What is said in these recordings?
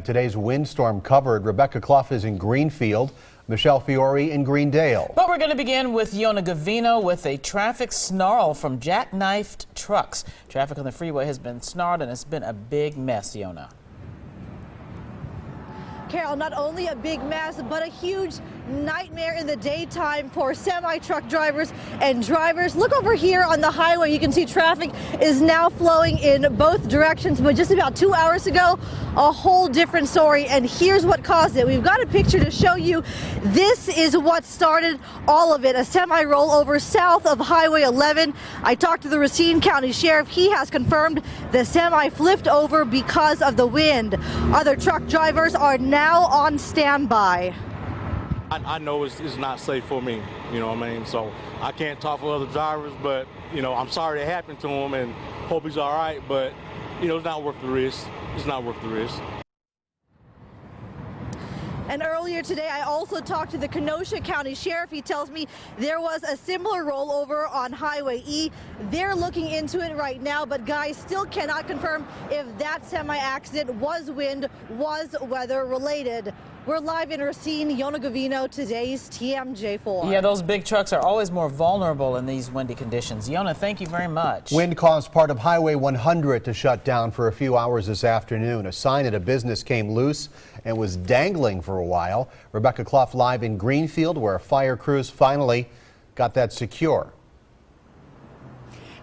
have today's windstorm covered. Rebecca Clough is in Greenfield. Michelle Fiore in Greendale. But we're going to begin with Yona Gavino with a traffic snarl from jackknifed trucks. Traffic on the freeway has been snarled and it's been a big mess, Yona. Carol, not only a big mess, but a huge nightmare in the daytime for semi-truck drivers and drivers. Look over here on the highway. You can see traffic is now flowing in both directions, but just about 2 hours ago, a whole different story. And here's what caused it. We've got a picture to show you. This is what started all of it. A semi rollover south of Highway 11. I talked to the Racine County Sheriff. He has confirmed the semi flipped over because of the wind. Other truck drivers are now on standby. I know it's not safe for me, you know what I mean? So I can't talk for other drivers, but, you know, I'm sorry it happened to him and hope he's all right, but, you know, it's not worth the risk. It's not worth the risk. And earlier today, I also talked to the Kenosha County Sheriff. He tells me there was a similar rollover on Highway E. They're looking into it right now, but guys still cannot confirm if that semi-accident was wind, was weather related. We're live in Racine. Yona Gavino, today's TMJ4. Yeah, those big trucks are always more vulnerable in these windy conditions. Yona, thank you very much. Wind caused part of Highway 100 to shut down for a few hours this afternoon. A sign at a business came loose and was dangling for a while. Rebecca Clough live in Greenfield, where fire crews finally got that secure.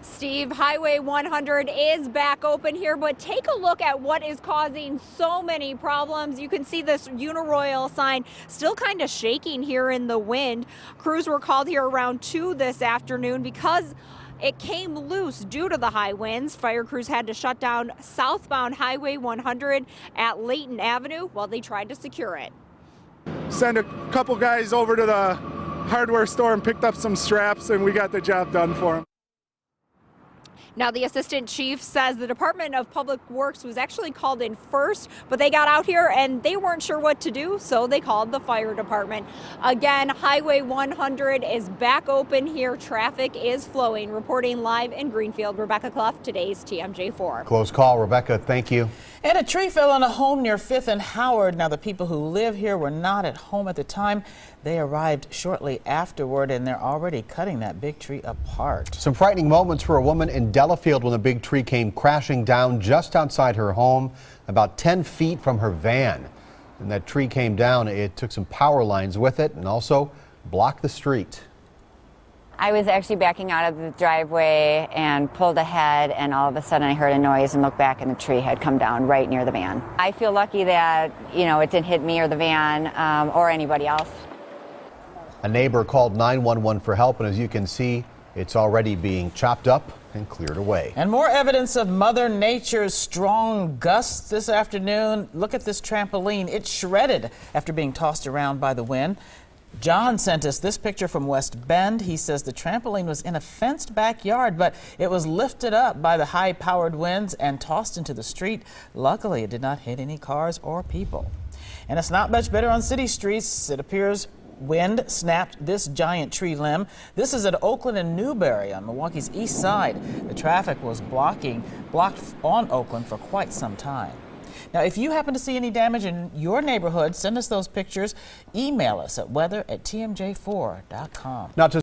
Steve, Highway 100 is back open here, but take a look at what is causing so many problems. You can see this Uniroyal sign still kind of shaking here in the wind. Crews were called here around 2 this afternoon because it came loose due to the high winds. Fire crews had to shut down southbound Highway 100 at Layton Avenue while they tried to secure it. Sent a couple guys over to the hardware store and picked up some straps, and we got the job done for them. Now, the assistant chief says the Department of Public Works was actually called in first, but they got out here and they weren't sure what to do, so they called the fire department. Again, Highway 100 is back open here. Traffic is flowing. Reporting live in Greenfield, Rebecca Clough, today's TMJ4. Close call, Rebecca. Thank you. And a tree fell on a home near 5th and Howard. Now, the people who live here were not at home at the time. They arrived shortly afterward, and they're already cutting that big tree apart. Some frightening moments for a woman in Delafield when a big tree came crashing down just outside her home, about 10 feet from her van. And that tree came down. It took some power lines with it and also blocked the street. I was actually backing out of the driveway and pulled ahead, and all of a sudden I heard a noise and looked back, and the tree had come down right near the van. I feel lucky that, you know, it didn't hit me or the van or anybody else. A neighbor called 911 for help, and as you can see, it's already being chopped up and cleared away. And more evidence of Mother Nature's strong gusts this afternoon. Look at this trampoline. It's shredded after being tossed around by the wind. John sent us this picture from West Bend. He says the trampoline was in a fenced backyard, but it was lifted up by the high-powered winds and tossed into the street. Luckily, it did not hit any cars or people. And it's not much better on city streets. It appears wind snapped this giant tree limb. This is at Oakland and Newberry on Milwaukee's east side. The traffic was blocked on Oakland for quite some time. Now, if you happen to see any damage in your neighborhood, send us those pictures. Email us at weather@tmj4.com. Not to